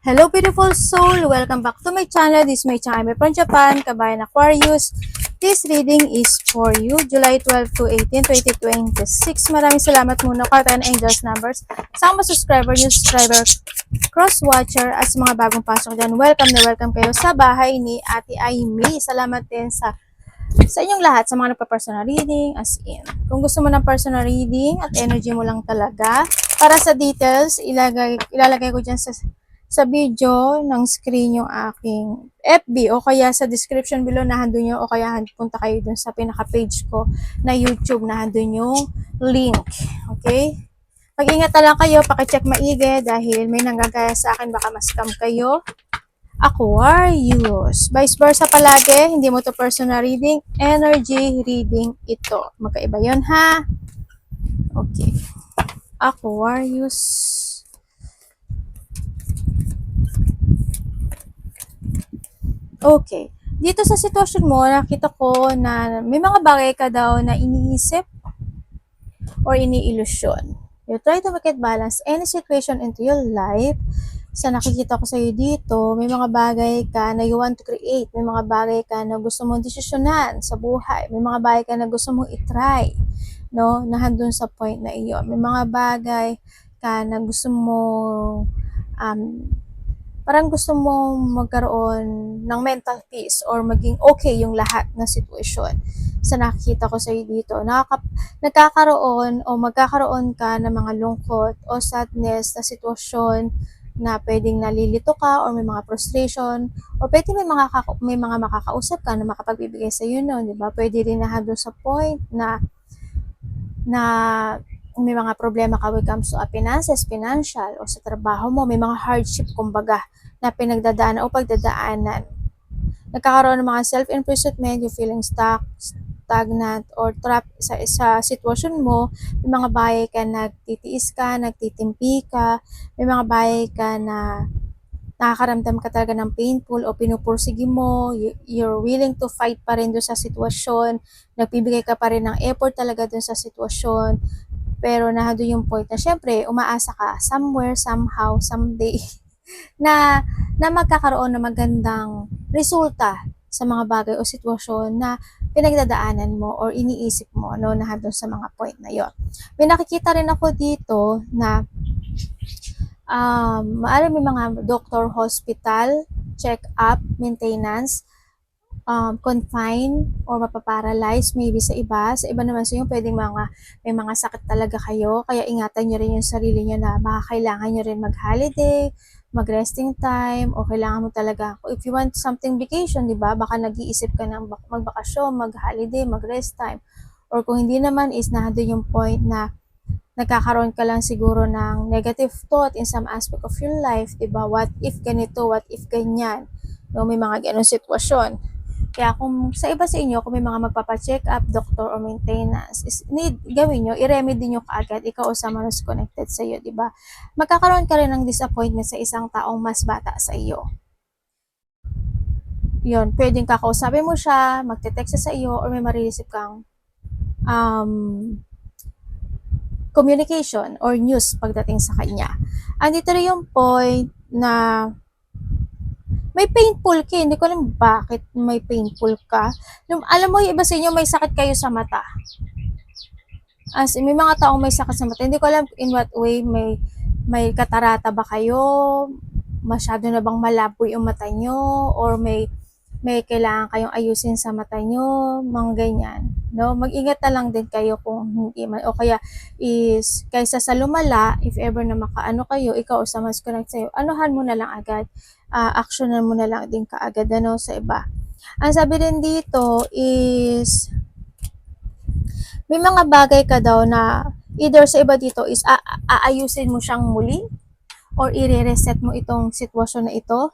Hello beautiful soul! Welcome back to my channel. This is my channel from Japan, Kabayan Aquarius. This reading is for you, July 12 to 18, 2026. Maraming salamat muna Cartan Angels numbers sa mga subscriber, new subscriber, cross-watcher at sa mga bagong pasok dyan. Welcome na welcome kayo sa bahay ni Ate Aimee. Salamat din sa inyong lahat sa mga nagpa-personal reading as in. Kung gusto mo ng personal reading at energy mo lang talaga, para sa details, ilalagay ko dyan sa video ng screen yung aking FB o kaya sa description below na handun nyo o kaya punta kayo dun sa pinaka-page ko na YouTube na handun yung link. Okay? Mag-ingat na lang kayo, pakicheck maigi dahil may nanggagaya sa akin, baka ma-scam kayo. Aquarius. Vice versa palagi, hindi mo to personal reading, energy reading ito. Magkaiba yun ha? Okay. Aquarius. Okay. Dito sa sitwasyon mo, nakita ko na may mga bagay ka daw na iniisip or iniilusyon. You try to make it balance any situation into your life. Sa nakikita ko sa iyo dito, may mga bagay ka na you want to create. May mga bagay ka na gusto mong desisyonan sa buhay. May mga bagay ka na gusto mong itry. No? Na handun sa point na iyon. May mga bagay ka na gusto mong parang gusto mong magkaroon ng mental peace or maging okay yung lahat na sitwasyon. Sa nakikita ko sa iyo dito, nagkakaroon o magkakaroon ka ng mga lungkot o sadness na sitwasyon na pwedeng nalilito ka or may mga frustration o pwede may mga makakausap ka na makapagbibigay sa iyo noon, di ba? Pwede rin na doon sa point na may mga problema ka when it comes to finances, financial, o sa trabaho mo, may mga hardship, kumbaga, na pinagdadaanan o pagdadaanan. Nagkakaroon ng mga self-imprisonment, you feeling stuck, stagnant, or trapped sa sitwasyon mo. May mga bagay ka nagtitiis ka, nagtitimpi ka, may mga bagay ka na nakakaramdam ka talaga ng painful o pinupursige mo, you're willing to fight pa rin doon sa sitwasyon, nagbibigay ka pa rin ng effort talaga doon sa sitwasyon, pero nandun yung point na syempre umaasa ka somewhere, somehow, someday na magkakaroon ng magandang resulta sa mga bagay o sitwasyon na pinagdadaanan mo or iniisip mo no, na doon sa mga point na yon. May nakikita rin ako dito na maaari may mga doctor, hospital, check-up, maintenance, confine or mapaparalyze maybe sa iba. Sa iba naman sa inyo, pwedeng may mga sakit talaga kayo. Kaya ingatan nyo rin yung sarili nyo na baka kailangan nyo rin mag-holiday, mag-resting time, o kailangan mo talaga, if you want something vacation, di ba? Baka nag-iisip ka ng magbakasyon, mag-holiday, mag-rest time. Or kung hindi naman is nandun yung point na nagkakaroon ka lang siguro ng negative thought in some aspect of your life, di ba? What if ganito, what if ganyan? No, may mga ganong sitwasyon. Kaya kung sa iba sa inyo, kung may mga magpapa-check up, doctor or maintenance, gawin nyo, i-remedy nyo kaagad, ikaw o someone who's connected sa iyo, di ba? Magkakaroon ka rin ng disappointment sa isang taong mas bata sa iyo. Yun, pwedeng kakausapin mo siya, magte-text sa iyo, or may marireceive kang communication or news pagdating sa kanya. Andito rin yung point na may painful ka. Hindi ko alam bakit may painful ka. Alam mo, yung iba sa inyo may sakit kayo sa mata. As may mga taong may sakit sa mata. Hindi ko alam in what way, may katarata ba kayo? Masyado na bang malabo yung mata nyo? Or may kailangan kayong ayusin sa mata nyo? Mga ganyan. No? Mag-ingat na lang din kayo kung hindi man. O kaya is, kaysa sa lumala, if ever na makaano kayo, ikaw o sa mas connect sa'yo, anuhan mo na lang agad. Actionan mo na lang din kaagad ano, sa iba. Ang sabi din dito is may mga bagay ka daw na either sa iba dito is aayusin mo siyang muli or i-reset mo itong sitwasyon na ito.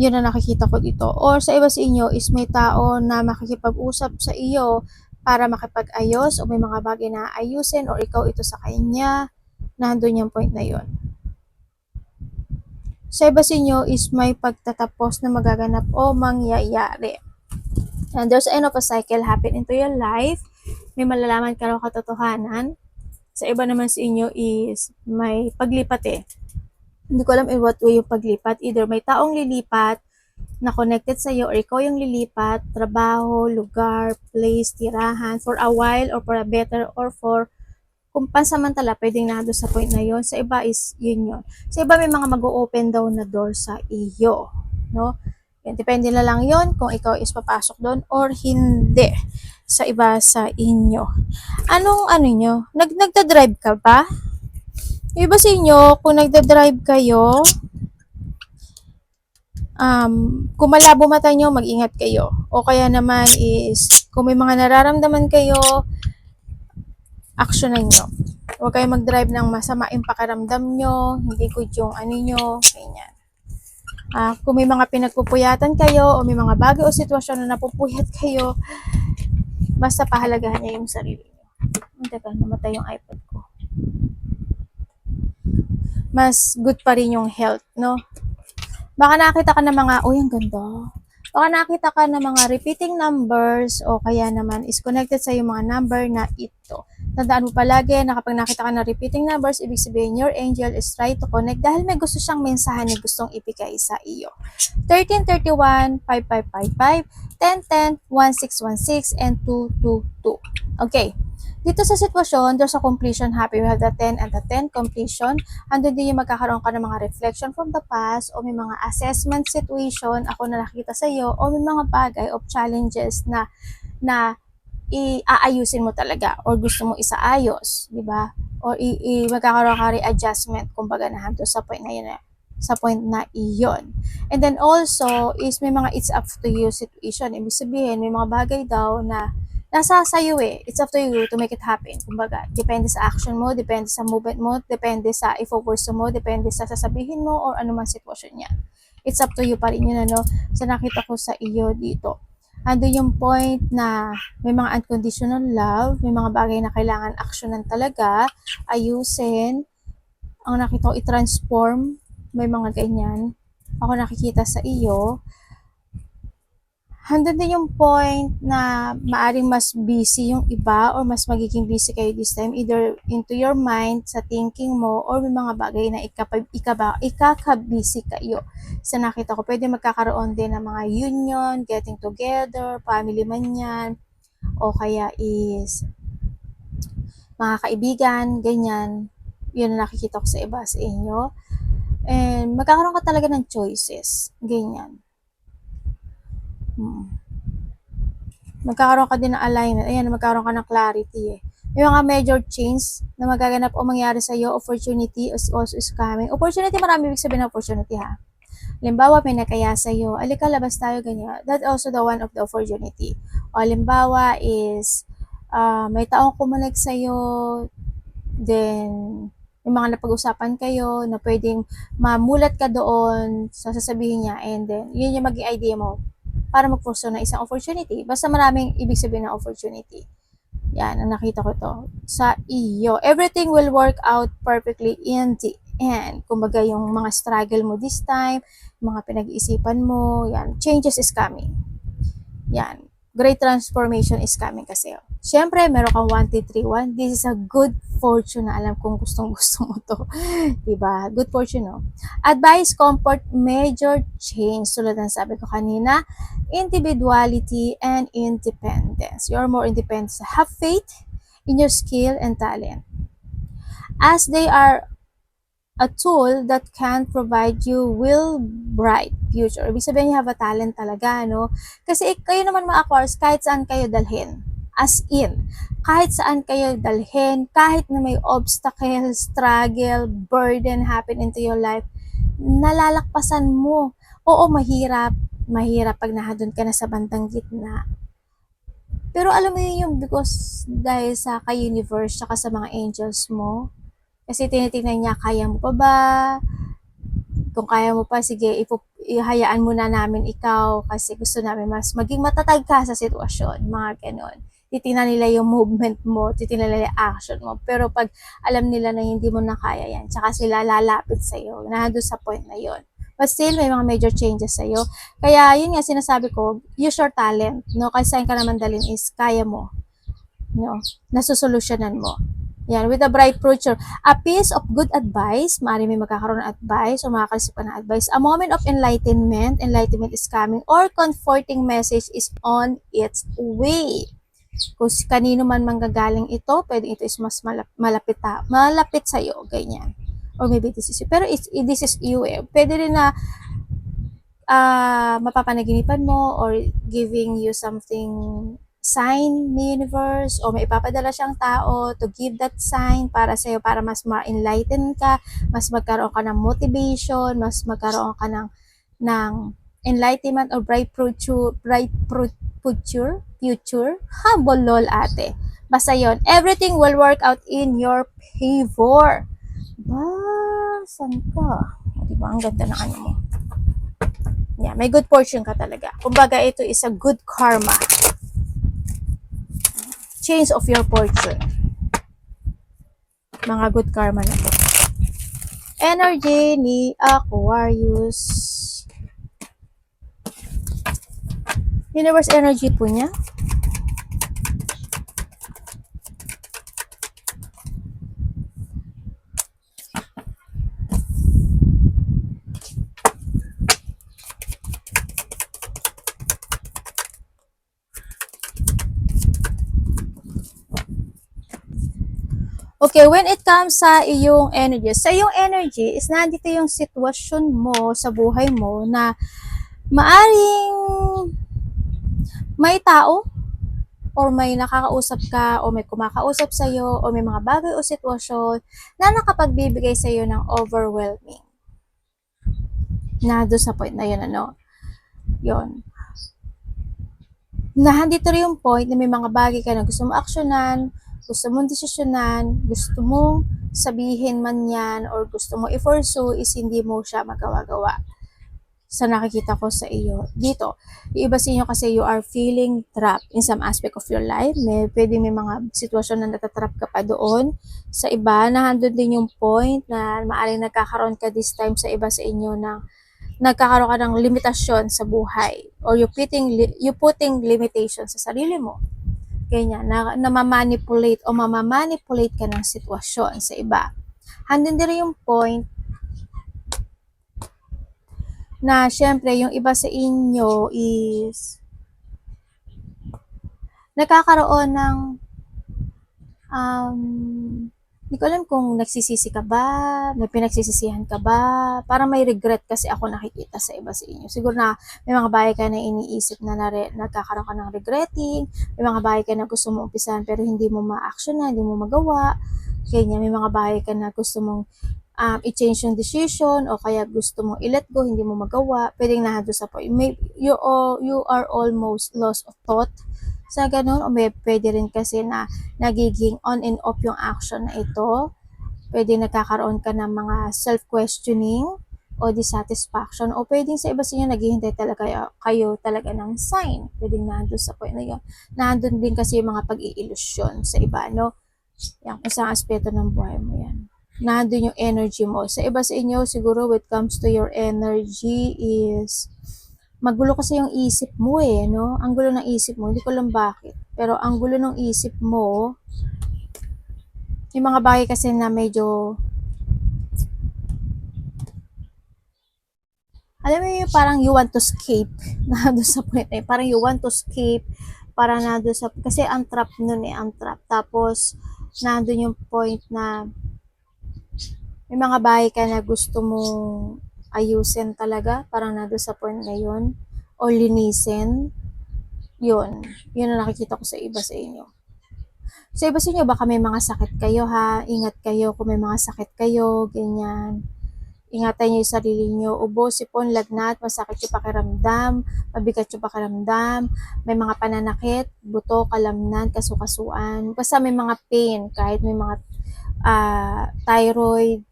Yun ang nakikita ko dito. Or sa iba sa inyo is may tao na makikipag-usap sa iyo para makipag-ayos o may mga bagay na ayusin or ikaw ito sa kanya. Nandun yung point na yun. Sa iba sa inyo is may pagtatapos na magaganap o mangyayari. And there's end of a cycle happen into your life. May malalaman ka raw katotohanan. Sa iba naman sa inyo is may paglipat Hindi ko alam in what way yung paglipat. Either may taong lilipat na connected sa iyo or ikaw yung lilipat, trabaho, lugar, place, tirahan, for a while or for a better or for kung pansamantala, pwedeng nado sa point na yon. Sa iba is yun yun. Sa iba may mga mag-o-open daw na door sa iyo. No? Yan, depende na lang yon kung ikaw is papasok doon or hindi sa iba sa inyo. Anong ano nyo? Nagda-drive ka ba? Yung iba sa inyo, kung nagda-drive kayo, kung malabo mata nyo, mag-ingat kayo. O kaya naman is, kung may mga nararamdaman kayo, actionan nyo. Huwag kayo mag-drive ng masama yung pakiramdam nyo, hindi good yung ano nyo, ganyan. Kung may mga pinagpupuyatan kayo o may mga bagay o sitwasyon na napupuyat kayo, basta pahalagahan niya yung sarili nyo. Teka, namatay yung iPad ko. Mas good pa rin yung health, no? Baka nakita ka ng mga, ang ganda. Baka nakita ka ng mga repeating numbers o kaya naman is connected sa yung mga number na ito. Tandaan mo palagi na kapag nakita ka ng repeating numbers, ibig sabihin your angel is try to connect dahil may gusto siyang mensahe na gustong ibigay sa iyo. 1331, 5555, 1010, 1616, and 222. Okay. Dito sa sitwasyon, there's a completion happy. We have the 10 and the 10 completion. Andun din yung magkakaroon ka ng mga reflection from the past o may mga assessment situation ako na nakikita sa iyo o may mga bagay of challenges na aayusin mo talaga or gusto mo isaayos, di ba? Or magkakaroon ka readjustment kumbaga na hanggang sa point na yun sa point na iyon. And then also is may mga it's up to you situation. Ibig sabihin, may mga bagay daw na nasa sa'yo eh. It's up to you to make it happen. Kumbaga, depende sa action mo, depende sa movement mo, depende sa i-focus mo, depende sa sasabihin mo or ano man sitwasyon niya. It's up to you pa rin yun, ano? So, nakita ko sa iyo dito. Ando yung point na may mga unconditional love, may mga bagay na kailangan actionan talaga, ayusin, ang nakita ko i-transform, may mga ganyan. Ako nakikita sa iyo, hanggang din yung point na maaring mas busy yung iba or mas magiging busy kayo this time either into your mind, sa thinking mo, or may mga bagay na ikaka-busy kayo. Sa nakita ko, pwede magkakaroon din ng mga union, getting together, family man yan, o kaya is mga kaibigan, ganyan. Yun ang nakikita ko sa iba sa inyo. And magkakaroon ka talaga ng choices, ganyan. Magkakaroon ka din ng alignment. Ayan, magkakaroon ka ng clarity eh. May mga major change na magaganap o mangyari sa iyo, opportunity is also is coming. Opportunity, marami ibig sabihin ng opportunity ha. Halimbawa, may nakaya sa iyo, alika labas tayo, ganyan. That's also the one of the opportunity. O halimbawa is, may taong kumonek sa iyo, then may mga napag-usapan kayo na pwedeng mamulat ka doon sa sasabihin niya and then yun yung maging idea mo para mag-pursue ng isang opportunity. Basta maraming ibig sabihin ng opportunity. Yan, ang nakita ko to sa iyo. Everything will work out perfectly in the end. Kumbaga yung mga struggle mo this time, mga pinag-iisipan mo, yan, changes is coming. Yan, great transformation is coming kasi. Siyempre, meron kang 1, 2, 3, 1. This is a good fortune na alam kong gustong-gusto mo to. Diba? Good fortune, no? Advice, comfort, major change. Tulad ng sabi ko kanina, individuality and independence. You're more independent. Have faith in your skill and talent. As they are a tool that can provide you will bright future. Ibig sabihin, you have a talent talaga, no? Kasi kayo naman mga Aquarius, kahit saan kayo dalhin. As in, kahit saan kayo dalhin, kahit na may obstacle, struggle, burden happen into your life, nalalakpasan mo. Oo, mahirap pag nahadon ka na sa bandang gitna. Pero alam mo yun yung because dahil sa ka-universe, saka sa mga angels mo, kasi tinitingnan niya, kaya mo pa ba? Kung kaya mo pa, sige, ihayaan muna namin ikaw kasi gusto namin mas maging matatag ka sa sitwasyon, mga ganon. Titingnan nila yung movement mo, titingnan nila yung action mo. Pero pag alam nila na hindi mo na kaya yan, tsaka sila lalapit sa'yo, nandun sa point na yon. But still, may mga major changes sa'yo. Kaya yun nga sinasabi ko, use your talent. No? Kasi saan ka naman dalhin is kaya mo. No? Nasusolusyonan mo. Yan, with a bright future. A piece of good advice, maaaring may magkakaroon ng advice o makakareceive ka ng advice. A moment of enlightenment, enlightenment is coming, or comforting message is on its way. Kung kanino man manggagaling ito, pwede ito is mas malapit sa'yo, ganyan. Or maybe this is you. Pero this is you eh. Pwede rin na mapapanaginipan mo or giving you something sign ni universe o may ipapadala siyang tao to give that sign para sa'yo para mas ma-enlighten ka, mas magkaroon ka ng motivation, mas magkaroon ka ng enlightenment or bright future. Ha, bolol ate. Basta yon, everything will work out in your favor. Ba, saan ka? Diba, ang ganda na ano mo. Yeah, may good fortune ka talaga. Kumbaga, ito is a good karma. Change of your fortune. Mga good karma na to. Energy ni Aquarius. Universe energy po niya. Okay, when it comes sa iyong energy is nandito yung sitwasyon mo sa buhay mo na maaring may tao or may nakakausap ka o may kumakausap sa'yo o may mga bagay o sitwasyon na nakapagbibigay sa'yo ng overwhelming. Na doon sa point na yun, yun. Nandito rin yung point na may mga bagay ka na gusto mo aksyonan, gusto mong desisyonan, gusto mong sabihin man yan, or gusto mo i-pursue, is hindi mo siya magawa-gawa. Sa nakikita ko sa iyo dito, yung iba sa inyo kasi you are feeling trapped in some aspect of your life. Pwede may mga sitwasyon na natatrap ka pa doon. Sa iba, nahandun din yung point na maaaring nagkakaroon ka this time sa iba sa inyo na nagkakaroon ka ng limitasyon sa buhay, or you putting limitation sa sarili mo. Ganyan, na mamanipulate o mamamanipulate ka ng sitwasyon sa iba. Handin din yung point na syempre yung iba sa inyo is nagkakaroon ng hindi ko alam kung nagsisisi ka ba, may pinagsisisihan ka ba, parang may regret kasi ako nakikita sa iba sa inyo. Siguro na may mga bagay ka na iniisip na nagkakaroon ka ng regretting, may mga bagay ka na gusto mo umpisahan pero hindi mo ma-action na, hindi mo magawa, kanya may mga bagay ka na gusto mong i-change yung decision o kaya gusto mong i-let go, hindi mo magawa, pwedeng nahado sa point. You are almost lost of thought sa ganun, o pwede rin kasi na nagiging on and off yung action na ito. Pwede nagkakaroon ka ng mga self-questioning o dissatisfaction, o pwedeng sa iba sa inyo naghihintay talaga kayo talaga ng sign. Pwedeng nandun sa point na yun. Nandun din kasi yung mga pag-iilusyon sa iba, no? Yan, isang aspeto ng buhay mo yan. Nandun yung energy mo. Sa iba sa inyo, siguro when it comes to your energy is magulo kasi yung isip mo no? Ang gulo ng isip mo, hindi ko alam bakit. Pero ang gulo ng isip mo, yung mga bagay kasi na medyo, alam mo yung parang you want to escape, na doon sa point parang you want to escape, para na doon sa, kasi ang trap nun ang trap. Tapos, nandun yung point na, may mga bagay ka na gusto mong ayusin talaga, parang nandun sa point na yun, o linisin, yun ang nakikita ko sa iba sa inyo. Sa iba sa inyo, baka may mga sakit kayo ha, ingat kayo kung may mga sakit kayo, ganyan. Ingatan niyo yung sarili niyo, ubo, sipon, lagnat, masakit yung pakiramdam, mabigat yung pakiramdam, may mga pananakit, buto, kalamnan, kasukasuan, basta may mga pain, kahit may mga thyroid,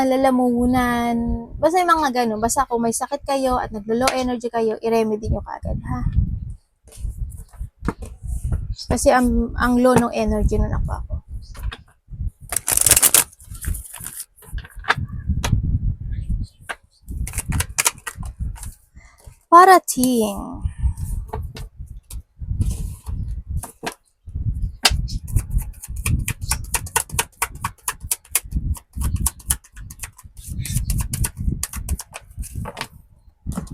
lalamunan, basta yung mga ganun. Basta kung may sakit kayo at naglo-low energy kayo, i-remedy nyo kagad, ha? Kasi ang low ng energy na ako. Parating.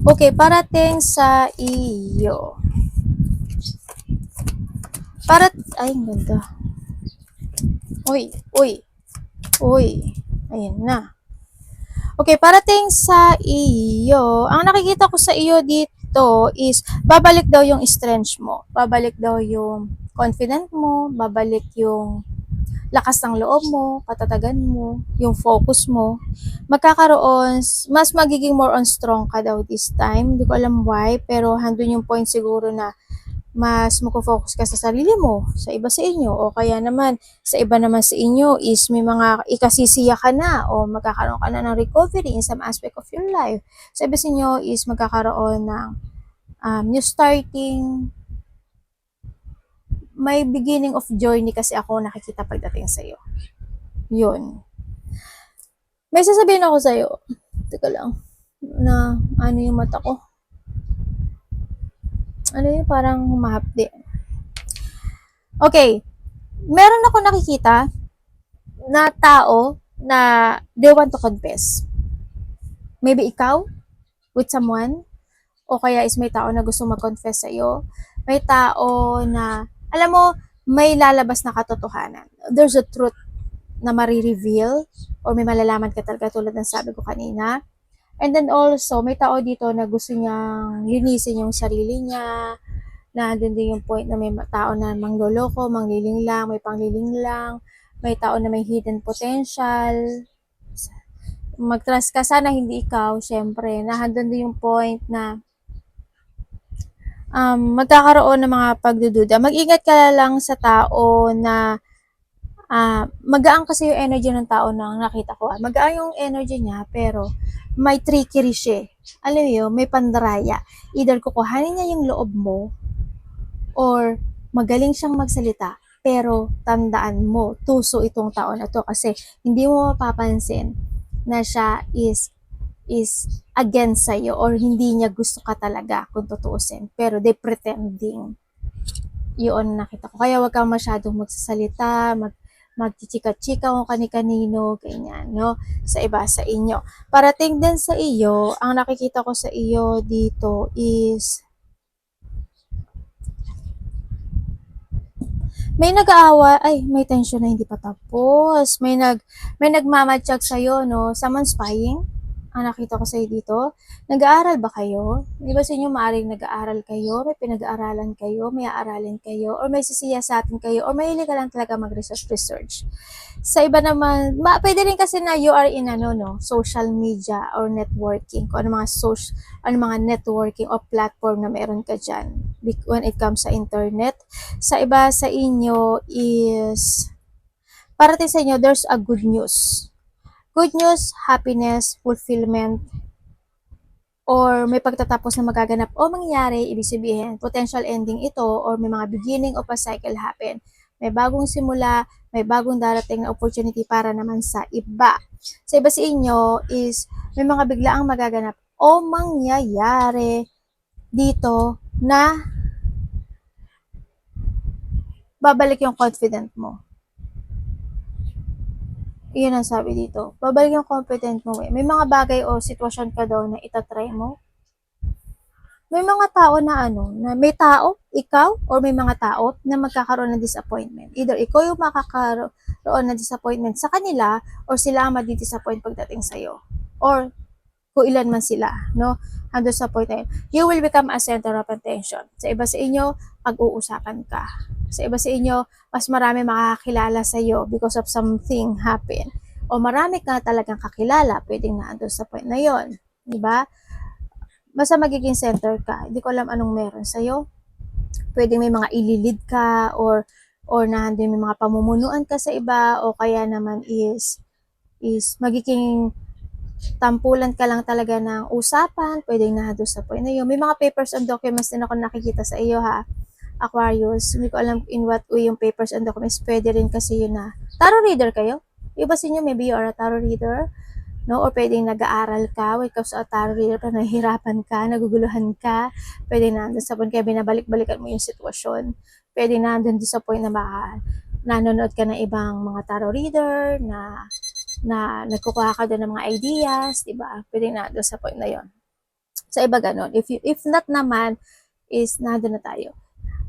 Okay, parating sa iyo. Ay, ang ganda. Uy, uy, uy. Ayan na. Okay, parating sa iyo. Ang nakikita ko sa iyo dito is babalik daw yung strength mo. Babalik daw yung confident mo, babalik yung lakas ng loob mo, katatagan mo, yung focus mo. Magkakaroon, mas magiging more on strong ka daw this time. Hindi ko alam why, pero handun yung point siguro na mas magfo-focus ka sa sarili mo, sa iba sa inyo, o kaya naman sa iba naman sa inyo is may mga ikasisiya ka na o magkakaroon ka na ng recovery in some aspect of your life. Sa iba sa inyo is magkakaroon ng new starting, may beginning of journey kasi ako nakikita pagdating sa iyo. Yun. May sasabihin ako sa iyo. Teka lang. Na ano yung mata ko? Ano yung parang humahapdi. Okay. Meron ako nakikita na tao na they want to confess. Maybe ikaw with someone, o kaya is may tao na gusto mag-confess sa iyo. May tao na, alam mo, may lalabas na katotohanan. There's a truth na marireveal or may malalaman ka talaga tulad ng sabi ko kanina. And then also, may tao dito na gusto niyang linisin yung sarili niya, na din yung point na may tao na mangloloko, mangliling lang, may pangliling lang, may tao na may hidden potential. Mag-trust ka, sana hindi ikaw, syempre, nahandun din yung point na magkakaroon ng mga pagdududa. Mag-ingat ka lang sa tao na magaan kasi yung energy ng tao na nakita ko. Magaan yung energy niya, pero may trickery siya. Alam mo yun, may pandaraya. Either kukuhanin niya yung loob mo, or magaling siyang magsalita, pero tandaan mo, tuso itong tao na to kasi hindi mo mapapansin na siya is against sa'yo or hindi niya gusto ka talaga kung tutuusin. Pero they pretending. Yun nakita ko. Kaya wag kang masyadong magsasalita, magchichika-chika kung kani-kanino, ganyan, no? Sa iba, sa inyo. Parating din sa iyo, ang nakikita ko sa iyo dito is may nag-aawa, ay, may tension na hindi pa tapos. May nagmamatsyag sa'yo, no? Someone's spying. Ang nakita ko sa'yo dito. Nag-aaral ba kayo? Di ba sa inyo maaaring nag-aaral kayo? May pinag-aaralan kayo? May aaralin kayo? Or may sisiyasatin kayo? Or may ka lang talaga mag-research? Sa iba naman, pwede rin kasi na you are in social media or networking. Kung ano mga networking o platform na meron ka dyan when it comes sa internet. Sa iba sa inyo is, parating sa inyo, there's a good news. Good news, happiness, fulfillment, or may pagtatapos na magaganap o mangyayari, ibig sabihin, potential ending ito, or may mga beginning of a cycle happen. May bagong simula, may bagong darating na opportunity para naman sa iba. Sa iba sa inyo is, may mga biglaang magaganap o mangyayari dito na babalik yung confident mo. Iyon ang sabi dito. Babalik yung confident mo. May mga bagay o sitwasyon ka daw na itatry mo. May mga tao na may tao, ikaw, or may mga tao na magkakaroon ng disappointment. Either ikaw yung makakaroon ng disappointment sa kanila, or sila ang madi-disappoint pagdating sa'yo. Or kung ilan man sila, no? Hanggang sa point na yun. You will become a center of attention. Sa iba sa inyo, pag-uusapan ka. Sa iba sa inyo, mas marami makakakilala sa iyo because of something happen. O marami ka talagang kakilala, pwedeng naandun sa point na yon, di ba? Basta magiging center ka. Hindi ko alam anong meron sa iyo. Pwedeng may mga ililid ka, or nahandun may mga pamumunuan ka sa iba, o kaya naman is magiging tampulan ka lang talaga ng usapan, pwedeng na doon sa point na yun. May mga papers and documents din ako nakikita sa iyo, ha, Aquarius. Hindi ko alam in what way yung papers and documents. Pwede rin kasi yun na tarot reader kayo. Iba sa inyo, maybe you are a tarot reader, no? Or pwedeng nag-aaral ka, when it comes to a tarot reader, pero nahihirapan ka, naguguluhan ka, pwedeng nandun sa point kaya binabalik-balikan mo yung sitwasyon. Pwedeng nandun sa point na nanonood ka ng ibang mga tarot reader na nagkukuha ka doon ng mga ideas, di ba? Pwedeng nandun sa point na yon. Sa iba ganun. If not naman, is nandun na tayo.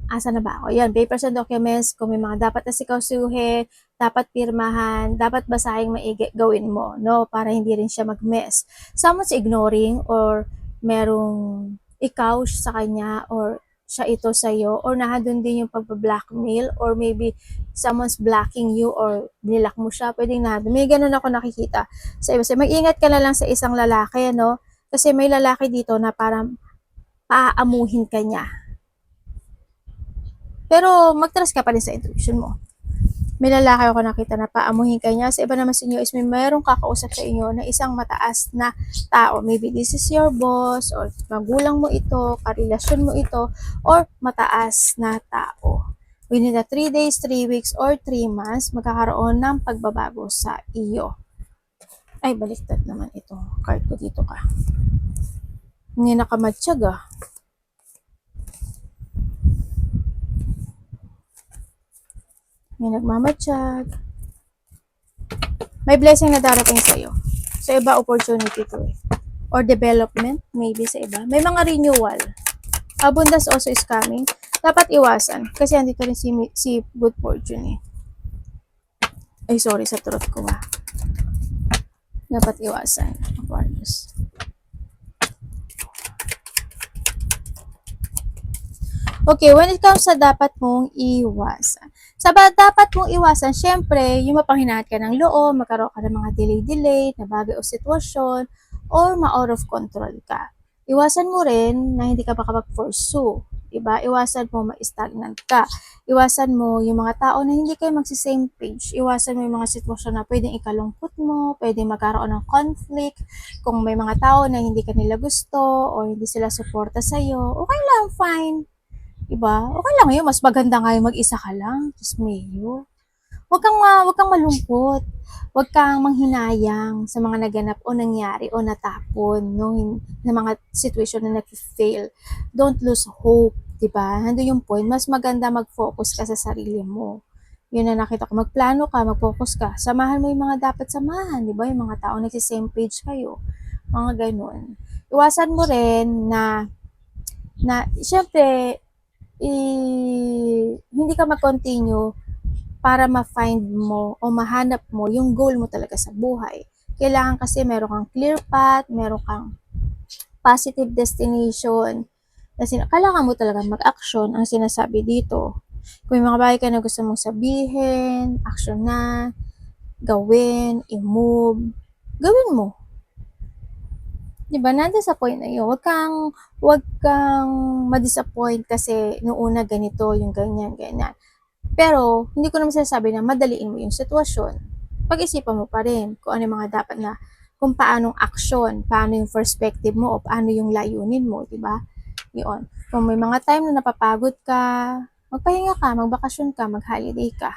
Asa na ba ako? Yan, papers and documents, kung may mga dapat na sikasuhin, dapat pirmahan, dapat basahin maigi, gawin mo, no? Para hindi rin siya mag-mess. Someone's ignoring or merong ikaw sa kanya or siya ito sa'yo or nahadun din yung pag-blackmail or maybe someone's blocking you or nilak mo siya, pwedeng nahadun. May ganun ako nakikita sa iba. So, mag-ingat ka na lang sa isang lalaki, no? Kasi may lalaki dito na parang paaamuhin ka niya. Pero mag-trust ka pa rin sa intuition mo. May lalaki ako nakita na paamuhin ka niya. Sa iba naman sa inyo is may mayroong kakausap sa inyo na isang mataas na tao. Maybe this is your boss or magulang mo ito, karelasyon mo ito, or mataas na tao. Within the 3 days, 3 weeks, or 3 months, magkakaroon ng pagbabago sa iyo. Ay, baliktad naman ito. Card ko dito ka. Hindi nakamatsyag ah. May nagmamatsyag. May blessing na darating sa iyo. Sa iba, opportunity to eh. Or development, maybe sa iba. May mga renewal. Abundance also is coming. Dapat iwasan. Kasi andito rin si good fortune eh. Ay, sorry sa truth ko ah. Dapat iwasan. Aquarius. Okay, when it comes sa dapat mong iwasan. Sa dapat mong iwasan, syempre, yung mapanghinaan ka ng loob, magkaroon ka ng mga delay-delay, na bagay o sitwasyon, or ma-out of control ka. Iwasan mo rin na hindi ka makapag-pursue. Diba? Iwasan mo ma-stagnant ka. Iwasan mo yung mga tao na hindi kayo magsi-same page. Iwasan mo yung mga sitwasyon na pwedeng ikalungkot mo, pwedeng magkaroon ng conflict. Kung may mga tao na hindi ka nila gusto o hindi sila suporta sa'yo, okay lang, fine. Diba? Okay lang yun. Mas maganda nga yung mag-isa ka lang. Diyos mayo. Huwag kang malungkot. Huwag kang manghinayang sa mga naganap o nangyari o natapon no, na mga situation na nag-fail. Don't lose hope. Diba? Nandun yung point. Mas maganda mag-focus ka sa sarili mo. Yun na nakita ko. Magplano ka, mag-focus ka. Samahan mo yung mga dapat samahan. Diba? Yung mga tao nagsi-same page kayo. Mga ganun. Iwasan mo rin na syempre, hindi ka mag-continue para ma-find mo o mahanap mo yung goal mo talaga sa buhay. Kailangan kasi meron kang clear path, meron kang positive destination. Kasi kailangan mo talaga mag-action ang sinasabi dito. Kung may mga bagay ka na gusto mong sabihin, action na, gawin, i-move, gawin mo. Diba, nandun sa point na yun. Huwag kang ma-disappoint kasi noong una ganito, yung ganyan, ganyan. Pero, hindi ko naman sinasabi na madaliin mo yung sitwasyon. Pag-isipan mo pa rin kung ano yung mga dapat na, kung paanong action, paano yung perspective mo, o paano yung layunin mo, diba? Yun. Kung may mga time na napapagod ka, magpahinga ka, magbakasyon ka, mag-holiday ka.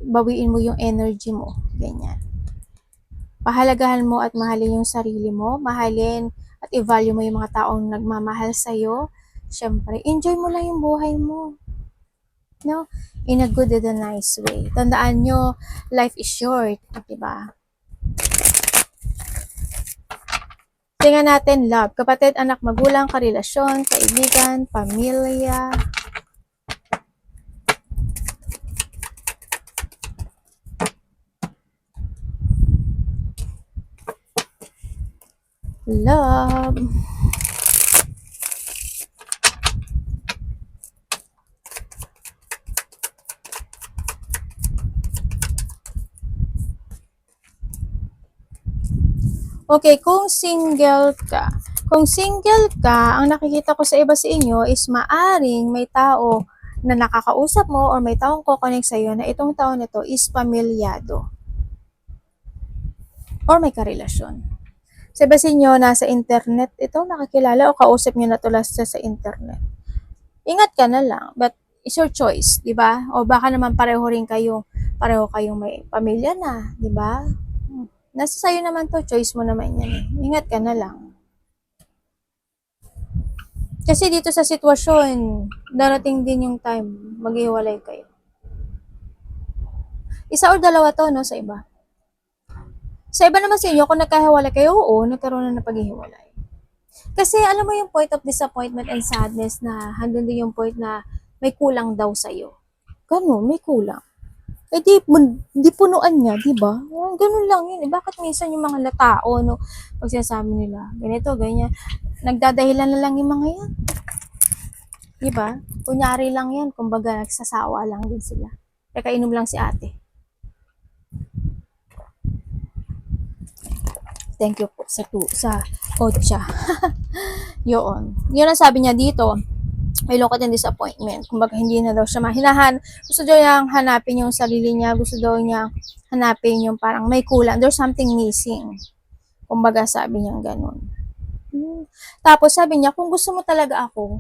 Bawiin mo yung energy mo. Ganyan. Pahalagahan mo at mahalin yung sarili mo, mahalin at i-value mo yung mga taong nagmamahal sa'yo. Siyempre, enjoy mo lang yung buhay mo. No? In a good and a nice way. Tandaan nyo, life is short. Diba? Tingnan natin, love. Kapatid, anak, magulang, karelasyon, kaibigan, pamilya. Love. Okay, kung single ka, ang nakikita ko sa iba sa inyo is maaring may tao na nakakausap mo or may taong kukonek sa'yo na itong tao na to is pamilyado or may karelasyon. Sa iba sa inyo, nasa internet ito, nakakilala o kausap nyo na to last sa internet. Ingat ka na lang, but it's your choice, di ba? O baka naman pareho kayong may pamilya na, di ba? Nasa sa'yo naman to, choice mo naman yan eh. Ingat ka na lang. Kasi dito sa sitwasyon, darating din yung time, maghiwalay kayo. Isa or dalawa to, no, sa iba. Sa iba naman sa inyo, kung nagkahiwalay kayo, oo, nagkaroon na ng paghihiwalay. Kasi alam mo yung point of disappointment and sadness na handun din yung point na may kulang daw sa'yo. Ganun, may kulang. Eh di punuan niya, di ba? Ganun lang yun. Eh. Bakit minsan yung mga tao, no, pag sinasabi nila, ganito, ganyan, nagdadahilan na lang yung mga yan. Di ba? Kunyari lang yan, kumbaga nagsasawa lang din sila. Kaya kainom lang si ate. Thank you po sa kotsa. Yun. Yun ang sabi niya dito. May lungkot and disappointment. Kumbaga, hindi na daw siya gusto daw niyang hanapin yung sarili niya. Gusto daw niya hanapin yung parang may kulang. There's something missing. Kumbaga, sabi niya ganun. Tapos, sabi niya, kung gusto mo talaga ako,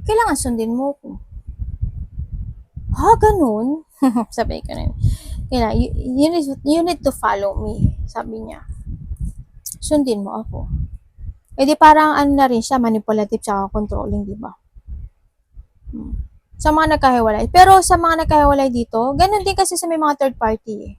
kailangan sundin mo ko. Ha, ganun? Sabi ko na you need to follow me. Sabi niya. Sundin mo ako. Eh di parang ano na rin siya, manipulative tsaka controlling, di ba? Sa mga nagkahiwalay. Pero sa mga nagkahiwalay dito, ganun din kasi sa may mga third party eh.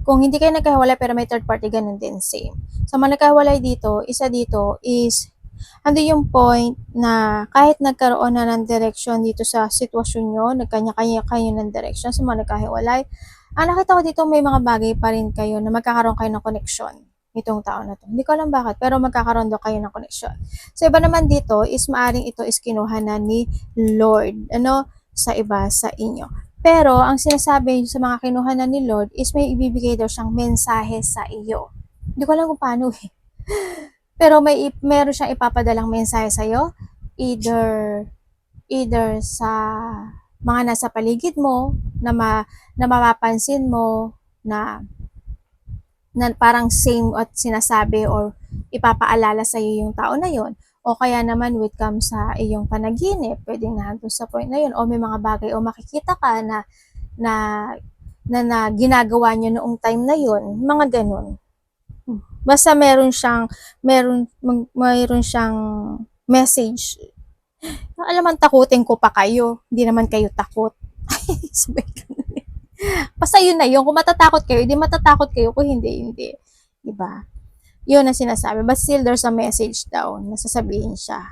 Kung hindi kayo nagkahiwalay pero may third party, ganun din, same. Sa mga nagkahiwalay dito, isa dito is, ando yung point na kahit nagkaroon na ng direction dito sa sitwasyon nyo, nagkanya-kanya kayo ng direction sa mga nagkahiwalay, nakita ko dito may mga bagay pa rin kayo na magkakaroon kayo ng connection itong tao na to. Hindi ko alam bakit, pero magkakaroon daw kayo ng connection. So, iba naman dito is maaring ito is kinuha na ni Lord, sa iba sa inyo. Pero, ang sinasabi sa mga kinuha na ni Lord is may ibibigay daw siyang mensahe sa iyo. Hindi ko alam kung paano eh. Pero meron siyang ipapadalang mensahe sa iyo, either sa mga nasa paligid mo, na mapapansin mo na parang same at sinasabi or ipapaalala sa iyo yung tao na yon, o kaya naman with come sa iyong panaginip, pwedeng nandun sa point na yon, o may mga bagay o makikita ka na ginagawa nyo noong time na yon, mga ganun. Basta meron siyang message. Alam man, takutin ko pa kayo, hindi naman kayo takot. Sabi ko. Basta yun na yun. Kung matatakot kayo, hindi matatakot kayo. Kung hindi, hindi. Diba? Yun ang sinasabi. But still, there's a message daw na sasabihin siya.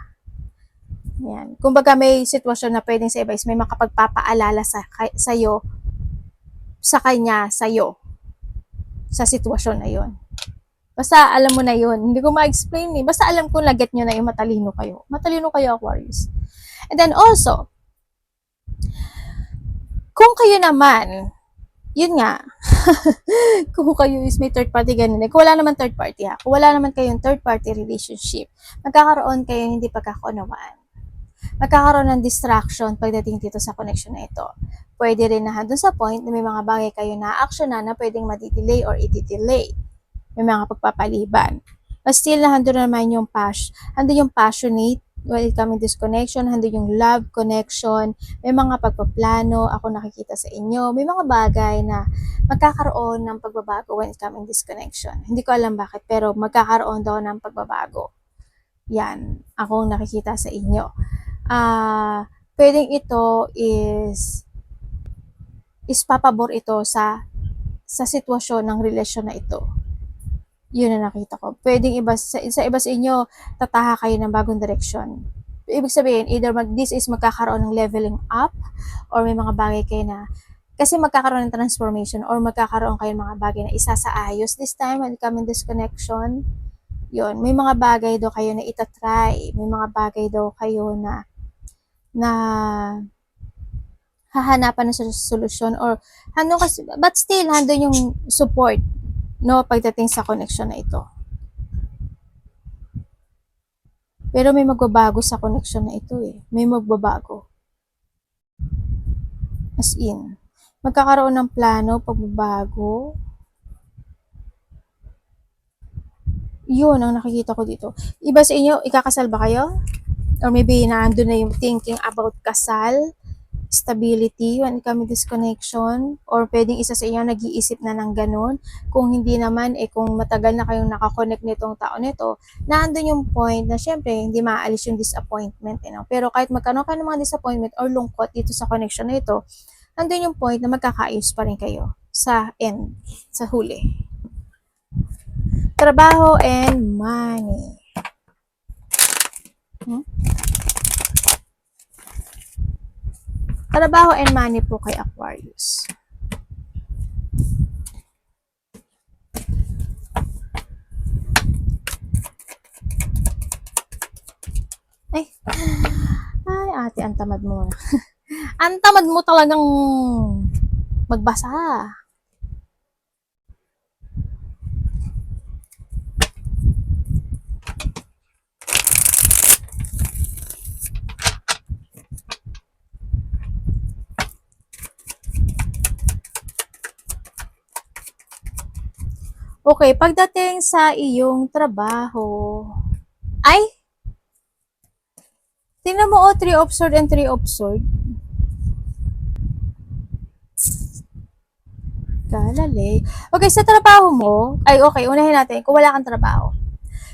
Yan. Kumbaga may sitwasyon na pwedeng sa iba is may makapagpapaalala sa'yo, sa kanya, sa'yo, sa sitwasyon na yun. Basta alam mo na yun. Hindi ko ma-explain eh. Basta alam ko na get nyo na yung matalino kayo. Matalino kayo, Aquarius. And then also, kung kayo naman, yun nga, kung kayo is may third party, ganun. Kung wala naman third party ha, kung wala naman kayong third party relationship, magkakaroon kayo hindi pagkakaunawaan. Magkakaroon ng distraction pagdating dito sa connection na ito. Pwede rin na doon sa point na may mga bagay kayo na action na pwedeng madidelay or i-delay. May mga pagpapaliban. But still, nandun naman yung passionate, welcoming disconnection, hando yung love connection, may mga pagpaplano, ako nakikita sa inyo, may mga bagay na magkakaroon ng pagbabago when it coming disconnection. Hindi ko alam bakit, pero magkakaroon daw ng pagbabago. Yan, akong nakikita sa inyo. Pwedeng ito is papabor ito sa sitwasyon ng relasyon na ito. Yun na nakita ko. Pwedeng iba sa inyo, tataha kayo ng bagong direksyon. Ibig sabihin, either this is magkakaroon ng leveling up, or may mga bagay kayo na, kasi magkakaroon ng transformation, or magkakaroon kayo ng mga bagay na isa sa ayos this time when coming this connection. Yun, may mga bagay daw kayo na itatry, may mga bagay daw kayo na hahanapan ng solusyon, or but still, handon yung support, pagdating sa connection na ito. Pero may magbabago sa connection na ito eh. May magbabago. As in, magkakaroon ng plano, pagbabago. Yun ang nakikita ko dito. Iba sa inyo, ikakasal ba kayo? Or maybe naandun na yung thinking about kasal, stability when it comes to disconnection, or pwedeng isa sa inyo nag-iisip na ng ganun. Kung hindi naman, kung matagal na kayong nakakonect nitong tao nito, naandun yung point na syempre hindi maaalis yung disappointment. Pero kahit magkaroon ka ng mga disappointment or lungkot dito sa connection na ito, nandun yung point na magkakaayos pa rin kayo sa end, sa huli. Trabaho and money. Trabaho and money po kay Aquarius. Ay, ate, ang tamad mo. Ang tamad mo talagang magbasa. Okay, pagdating sa iyong trabaho, ay, tingnan mo, 3 of sword and 3 of sword. Galale. Okay, sa trabaho mo, ay okay, unahin natin, kung wala kang trabaho.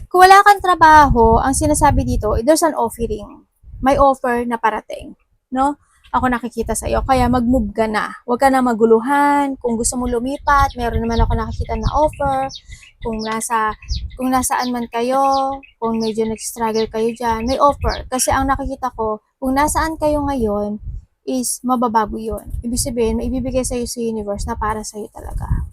Kung wala kang trabaho, ang sinasabi dito, there's an offering. May offer na parating. No? Ako nakikita sa iyo. Kaya mag-move ka na. Huwag ka na maguluhan. Kung gusto mo lumipat, meron naman ako nakikita na offer. Kung nasaan man kayo, kung medyo nag-struggle kayo dyan, may offer. Kasi ang nakikita ko, kung nasaan kayo ngayon, is mababago yun. Ibig sabihin, may ibibigay sa'yo sa universe na para sa'yo talaga.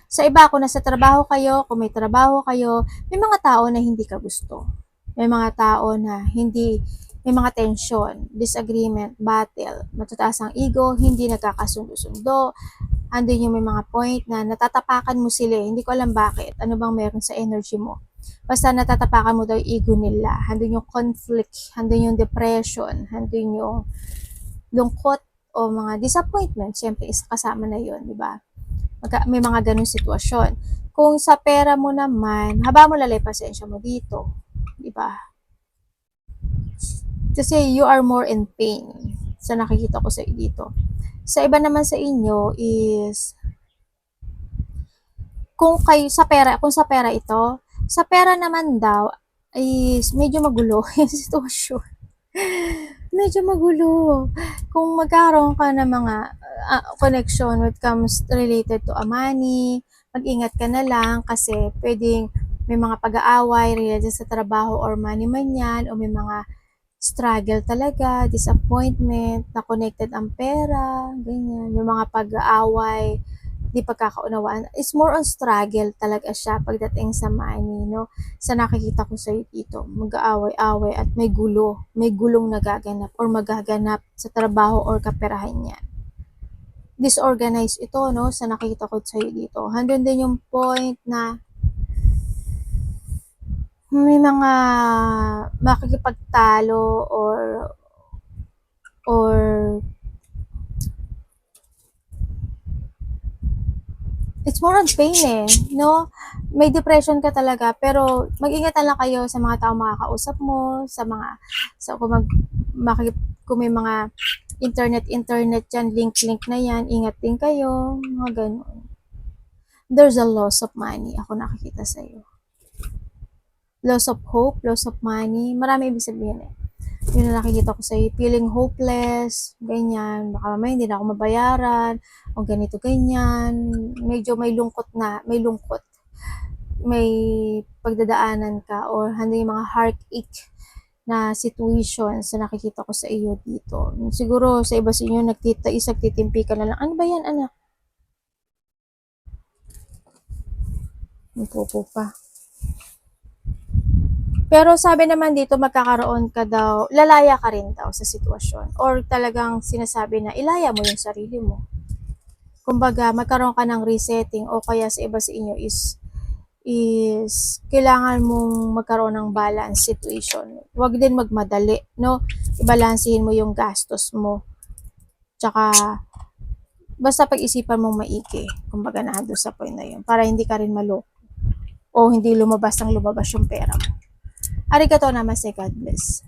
Sa iba, kung nasa trabaho kayo, kung may trabaho kayo, may mga tao na hindi ka gusto. May mga tao na hindi, may mga tension, disagreement, battle, matataas ang ego, hindi nagkakasundo-sundo, andun yung may mga point na natatapakan mo sila, hindi ko alam bakit, ano bang meron sa energy mo. Basta natatapakan mo daw yung ego nila, andun yung conflict, andun yung depression, andun yung lungkot o mga disappointment, syempre isa kasama na yun, di ba? May mga ganun sitwasyon. Kung sa pera mo naman, haba mo lalay pasensya mo dito. Di ba? Kasi you are more in pain sa nakikita ko sa dito. Sa iba naman sa inyo is kung sa pera ito, sa pera naman daw is medyo magulo yung sitwasyon. Medyo magulo. Kung magkaroon ka ng mga connection when it comes related to money, mag-ingat ka na lang kasi pwedeng may mga pag-aaway related sa trabaho or money man yan, o may mga struggle talaga, disappointment, na connected ang pera, ganyan. May mga pag-aaway, di pagkakaunawaan. It's more on struggle talaga siya pagdating sa money, no? Sa nakikita ko sa'yo dito, mag-aaway-away at may gulong nagaganap or magaganap sa trabaho or kaperahan niya. Disorganized ito, no? Sa nakikita ko sa'yo dito. Handun din yung point na may mga makikipagtalo or it's more on pain no? May depression ka talaga, pero mag-ingat lang kayo sa mga tao makakausap mo, kung may mga internet dyan, link na yan, ingat din kayo, mga ganun. There's a loss of money, ako nakikita sa'yo. Loss of hope, loss of money, marami ibig sabihin Yun na nakikita ko sa'yo, feeling hopeless, ganyan, baka mamaya hindi na ako mabayaran, o ganito, ganyan, medyo may lungkot, may pagdadaanan ka, or handa yung mga heartache na situation sa nakikita ko sa iyo dito. Siguro sa iba sa inyo, nagtitimpi ka na lang, ano ba yan, anak? Nagpupo pa. Pero sabi naman dito, magkakaroon ka daw, lalaya ka rin daw sa sitwasyon. Or talagang sinasabi na ilaya mo yung sarili mo. Kumbaga, magkaroon ka ng resetting, o kaya sa iba sa inyo is kailangan mong magkaroon ng balance situation. Huwag din magmadali, no? Ibalansihin mo yung gastos mo. Tsaka, basta pag-isipan mong maigi. Kumbaga, nahado sa point na yun. Para hindi ka rin maloko. O hindi lumabas yung pera mo. Arigato namaste, God bless.